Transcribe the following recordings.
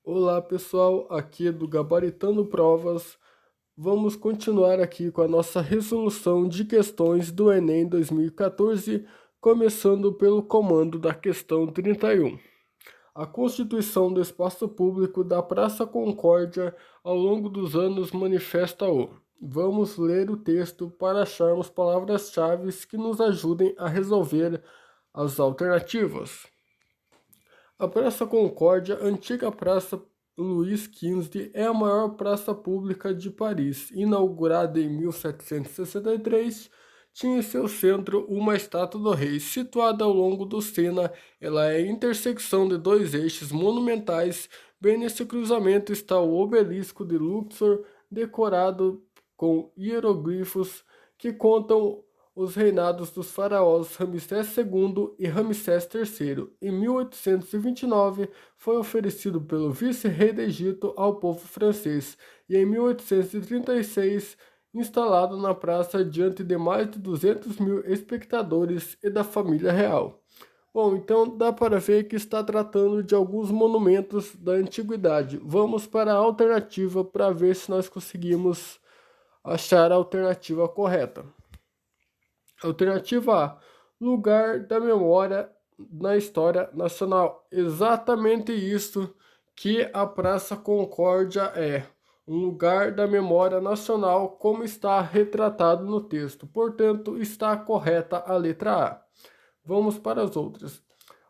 Olá pessoal, aqui é do Gabaritando Provas. Vamos continuar aqui com a nossa resolução de questões do Enem 2014, começando pelo comando da questão 31. A constituição do espaço público da Praça Concórdia ao longo dos anos manifesta-o. Vamos ler o texto para acharmos palavras-chave que nos ajudem a resolver as alternativas. A Praça Concórdia, antiga Praça Luís XV, é a maior praça pública de Paris. Inaugurada em 1763, tinha em seu centro uma estátua do rei. Situada ao longo do Sena, ela é a intersecção de dois eixos monumentais. Bem nesse cruzamento está o obelisco de Luxor, decorado com hieroglifos que contam os reinados dos faraós Ramsés II e Ramsés III. Em 1829, foi oferecido pelo vice-rei do Egito ao povo francês e em 1836, instalado na praça diante de mais de 200 mil espectadores e da família real. Bom, então dá para ver que está tratando de alguns monumentos da antiguidade. Vamos para a alternativa para ver se nós conseguimos achar a alternativa correta. Alternativa A: lugar da memória na história nacional. Exatamente isso que a Praça Concórdia é. Um lugar da memória nacional, como está retratado no texto. Portanto, está correta a letra A. Vamos para as outras.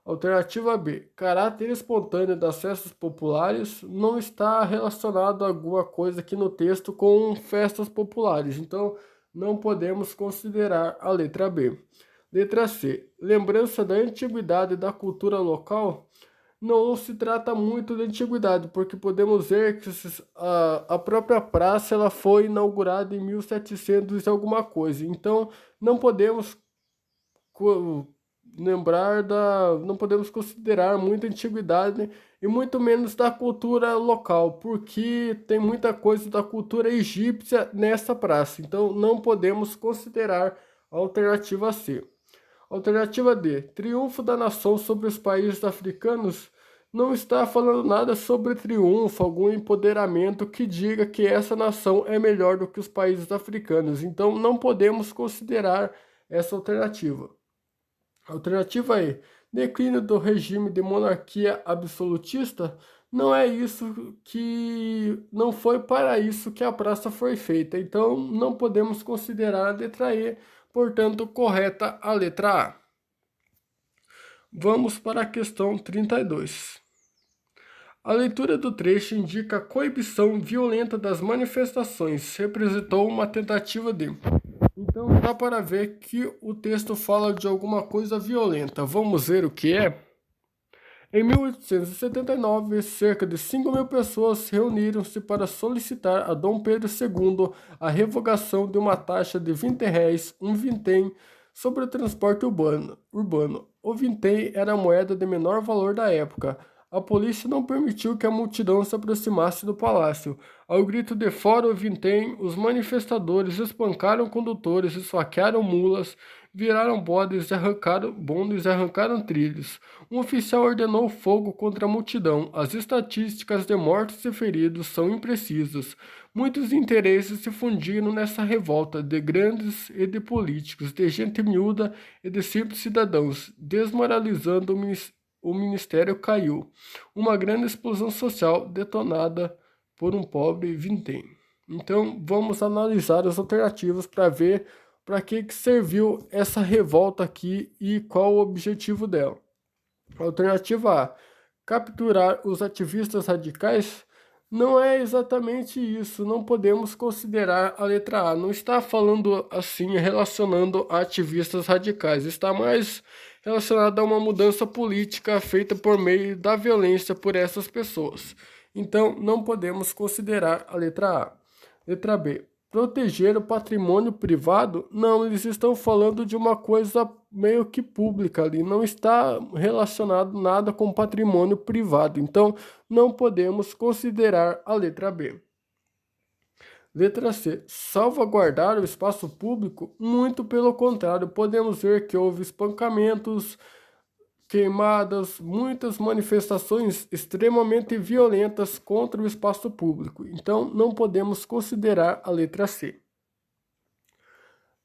Alternativa B: caráter espontâneo das festas populares. Não está relacionado a alguma coisa aqui no texto com festas populares. Então, não podemos considerar a letra B. Letra C: lembrança da antiguidade da cultura local. Não se trata muito de antiguidade, porque podemos ver que a própria praça ela foi inaugurada em 1700 e alguma coisa. Então, não podemos não podemos considerar muita antiguidade e muito menos da cultura local, porque tem muita coisa da cultura egípcia nessa praça. Então não podemos considerar a alternativa C. Alternativa D: triunfo da nação sobre os países africanos. Não está falando nada sobre triunfo, algum empoderamento que diga que essa nação é melhor do que os países africanos. Então não podemos considerar essa alternativa. Alternativa E: declínio do regime de monarquia absolutista. Não foi para isso que a praça foi feita. Então, não podemos considerar a letra E, portanto, correta a letra A. Vamos para a questão 32. A leitura do trecho indica a coibição violenta das manifestações. Representou uma tentativa de. Então dá para ver que o texto fala de alguma coisa violenta. Vamos ver o que é? Em 1879, cerca de 5 mil pessoas reuniram-se para solicitar a Dom Pedro II a revogação de uma taxa de R$ 20, um vintém, sobre o transporte urbano. O vintém era a moeda de menor valor da época. A polícia não permitiu que a multidão se aproximasse do palácio. Ao grito de "Fora o vintém", os manifestadores espancaram condutores, esfaquearam mulas, viraram bondes e arrancaram trilhos. Um oficial ordenou fogo contra a multidão. As estatísticas de mortos e feridos são imprecisas. Muitos interesses se fundiram nessa revolta, de grandes e de políticos, de gente miúda e de simples cidadãos. Desmoralizando o ministério caiu. Uma grande explosão social detonada por um pobre vintém. Então, vamos analisar as alternativas para ver para que serviu essa revolta aqui e qual o objetivo dela. Alternativa A: capturar os ativistas radicais. Não é exatamente isso, não podemos considerar a letra A. Não está falando assim, relacionando a ativistas radicais, está mais relacionado a uma mudança política feita por meio da violência por essas pessoas. Então, não podemos considerar a letra A. Letra B: proteger o patrimônio privado? Não, eles estão falando de uma coisa meio que pública ali, não está relacionado nada com patrimônio privado, então não podemos considerar a letra B. Letra C: salvaguardar o espaço público? Muito pelo contrário, podemos ver que houve espancamentos, queimadas, muitas manifestações extremamente violentas contra o espaço público. Então, não podemos considerar a letra C.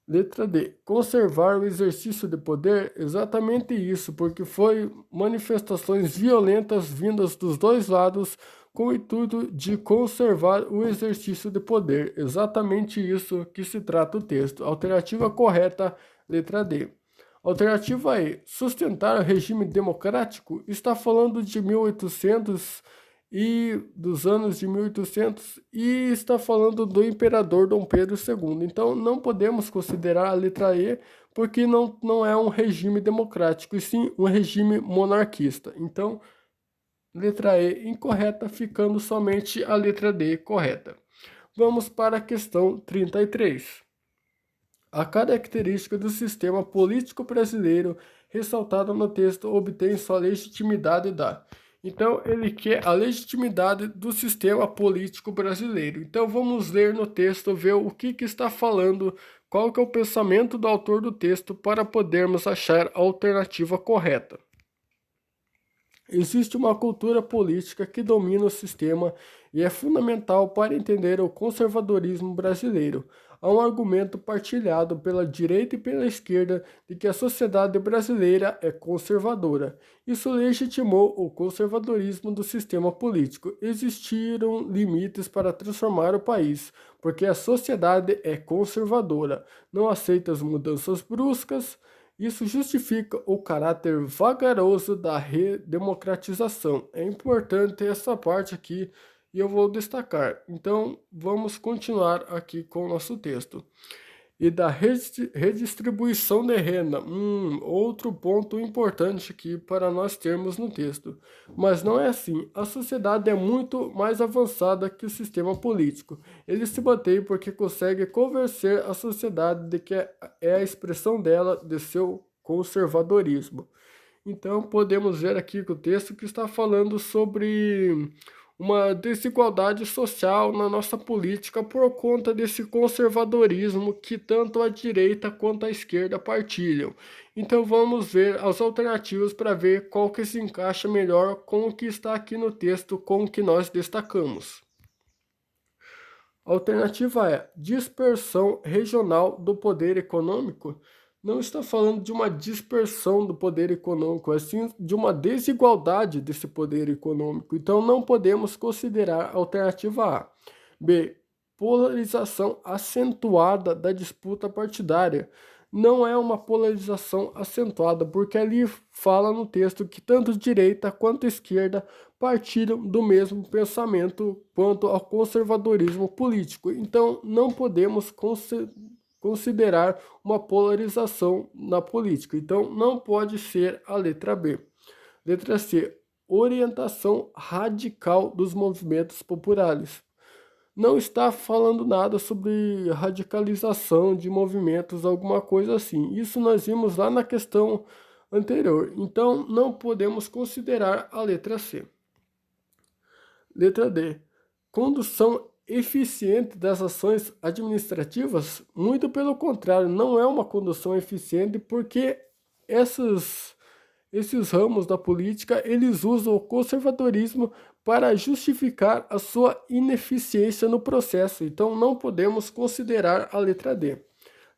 Letra D. Conservar o exercício de poder? Exatamente isso, porque foi manifestações violentas vindas dos dois lados com o intuito de conservar o exercício de poder. Exatamente isso que se trata o texto. Alternativa correta, letra D. Alternativa E. Sustentar o regime democrático? Está falando de 1800 e dos anos de 1800 e está falando do imperador Dom Pedro II. Então, não podemos considerar a letra E porque não é um regime democrático, e sim um regime monarquista. Então, letra E incorreta, ficando somente a letra D correta. Vamos para a questão 33. A característica do sistema político brasileiro ressaltada no texto obtém sua legitimidade da. Então, ele quer a legitimidade do sistema político brasileiro. Então, vamos ler no texto, ver o que está falando, qual que é o pensamento do autor do texto para podermos achar a alternativa correta. Existe uma cultura política que domina o sistema e é fundamental para entender o conservadorismo brasileiro. Há um argumento partilhado pela direita e pela esquerda de que a sociedade brasileira é conservadora. Isso legitimou o conservadorismo do sistema político. Existiram limites para transformar o país, porque a sociedade é conservadora, não aceita as mudanças bruscas. Isso justifica o caráter vagaroso da redemocratização. É importante essa parte aqui e eu vou destacar. Então, vamos continuar aqui com o nosso texto. E da redistribuição de renda, outro ponto importante aqui para nós termos no texto. Mas não é assim. A sociedade é muito mais avançada que o sistema político. Ele se mantém porque consegue convencer a sociedade de que é a expressão dela de seu conservadorismo. Então, podemos ver aqui que o texto que está falando sobre uma desigualdade social na nossa política por conta desse conservadorismo que tanto a direita quanto a esquerda partilham. Então vamos ver as alternativas para ver qual que se encaixa melhor com o que está aqui no texto, com o que nós destacamos. Alternativa é dispersão regional do poder econômico. Não está falando de uma dispersão do poder econômico, assim de uma desigualdade desse poder econômico. Então não podemos considerar a alternativa A. B. Polarização acentuada da disputa partidária. Não é uma polarização acentuada, porque ali fala no texto que tanto direita quanto esquerda partilham do mesmo pensamento quanto ao conservadorismo político. Então não podemos considerar uma polarização na política. Então, não pode ser a letra B. Letra C. Orientação radical dos movimentos populares. Não está falando nada sobre radicalização de movimentos, alguma coisa assim. Isso nós vimos lá na questão anterior. Então, não podemos considerar a letra C. Letra D. Condução eficiente das ações administrativas? Muito pelo contrário, não é uma condução eficiente porque esses ramos da política, eles usam o conservadorismo para justificar a sua ineficiência no processo. Então, não podemos considerar a letra D.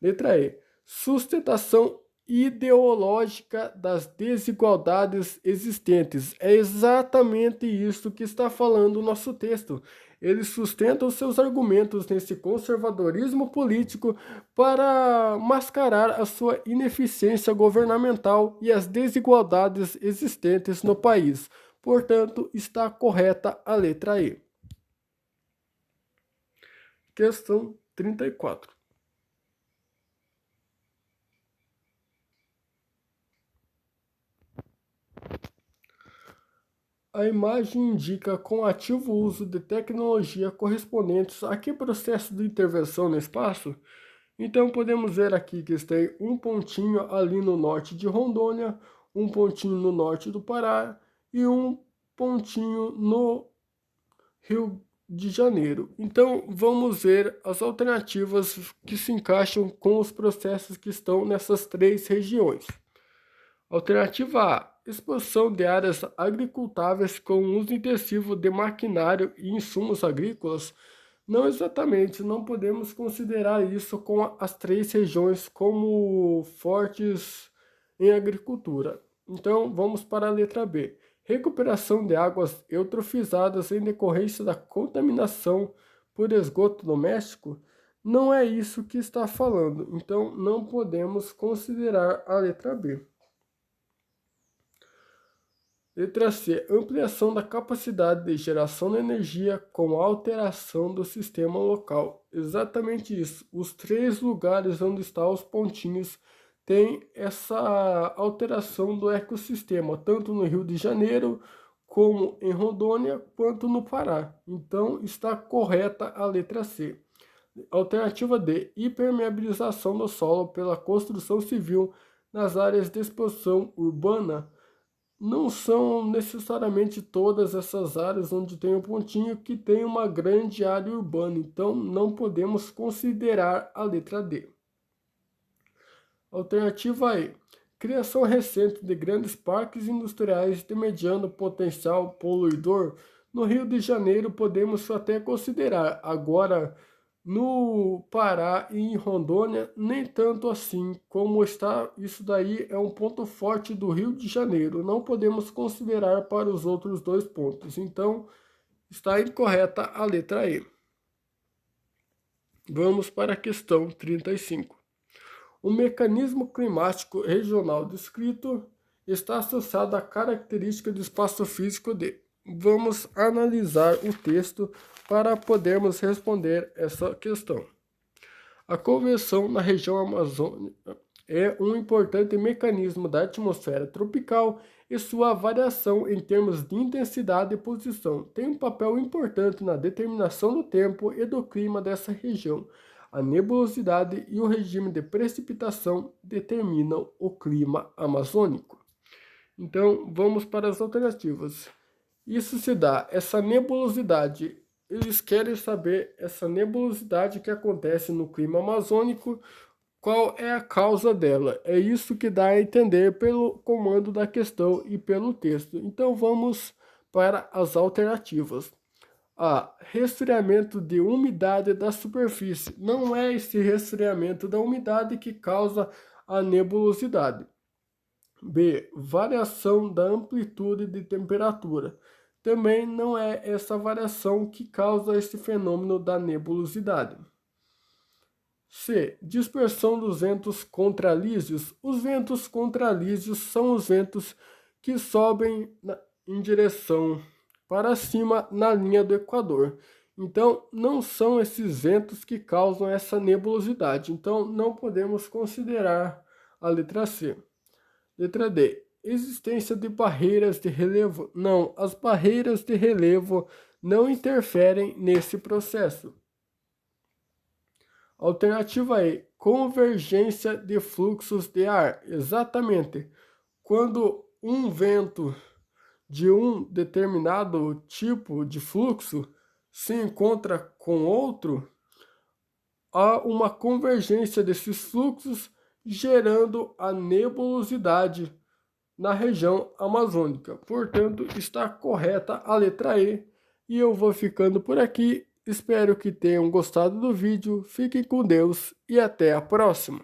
Letra E. Sustentação ideológica das desigualdades existentes. É exatamente isso que está falando o nosso texto. Eles sustentam seus argumentos nesse conservadorismo político para mascarar a sua ineficiência governamental e as desigualdades existentes no país. Portanto, está correta a letra E. Questão 34. A imagem indica com ativo uso de tecnologia correspondentes a que processo de intervenção no espaço? Então podemos ver aqui que tem um pontinho ali no norte de Rondônia, um pontinho no norte do Pará e um pontinho no Rio de Janeiro. Então vamos ver as alternativas que se encaixam com os processos que estão nessas três regiões. Alternativa A, exposição de áreas agricultáveis com uso intensivo de maquinário e insumos agrícolas, não exatamente, não podemos considerar isso com as 3 regiões como fortes em agricultura. Então, vamos para a letra B. Recuperação de águas eutrofizadas em decorrência da contaminação por esgoto doméstico. Não é isso que está falando, então não podemos considerar a letra B. Letra C. Ampliação da capacidade de geração de energia com alteração do sistema local. Exatamente isso. Os 3 lugares onde estão os pontinhos tem essa alteração do ecossistema, tanto no Rio de Janeiro, como em Rondônia, quanto no Pará. Então, está correta a letra C. Alternativa D. Hipermeabilização do solo pela construção civil nas áreas de exposição urbana. Não são necessariamente todas essas áreas onde tem um pontinho que tem uma grande área urbana, então não podemos considerar a letra D. Alternativa E. Criação recente de grandes parques industriais de mediano potencial poluidor. No Rio de Janeiro podemos até considerar, agora no Pará e em Rondônia nem tanto assim como está. Isso daí é um ponto forte do Rio de Janeiro, não podemos considerar para os outros 2 pontos, então está incorreta a letra E. Vamos para a questão 35. O mecanismo climático regional descrito está associado à característica do espaço físico de. Vamos analisar o texto para podermos responder essa questão. A convecção na região amazônica é um importante mecanismo da atmosfera tropical e sua variação em termos de intensidade e posição tem um papel importante na determinação do tempo e do clima dessa região. A nebulosidade e o regime de precipitação determinam o clima amazônico. Então, vamos para as alternativas. Isso se dá, essa nebulosidade, eles querem saber essa nebulosidade que acontece no clima amazônico, qual é a causa dela. É isso que dá a entender pelo comando da questão e pelo texto. Então, vamos para as alternativas. A. Resfriamento de umidade da superfície. Não é esse resfriamento da umidade que causa a nebulosidade. B. Variação da amplitude de temperatura. Também não é essa variação que causa esse fenômeno da nebulosidade. C. Dispersão dos ventos contralísios. Os ventos contralísios são os ventos que sobem em direção para cima na linha do Equador. Então, não são esses ventos que causam essa nebulosidade. Então, não podemos considerar a letra C. Letra D. Existência de barreiras de relevo. Não, as barreiras de relevo não interferem nesse processo. Alternativa E. Convergência de fluxos de ar. Exatamente. Quando um vento de um determinado tipo de fluxo se encontra com outro, há uma convergência desses fluxos, gerando a nebulosidade na região amazônica. Portanto, está correta a letra E. E eu vou ficando por aqui. Espero que tenham gostado do vídeo. Fiquem com Deus e até a próxima.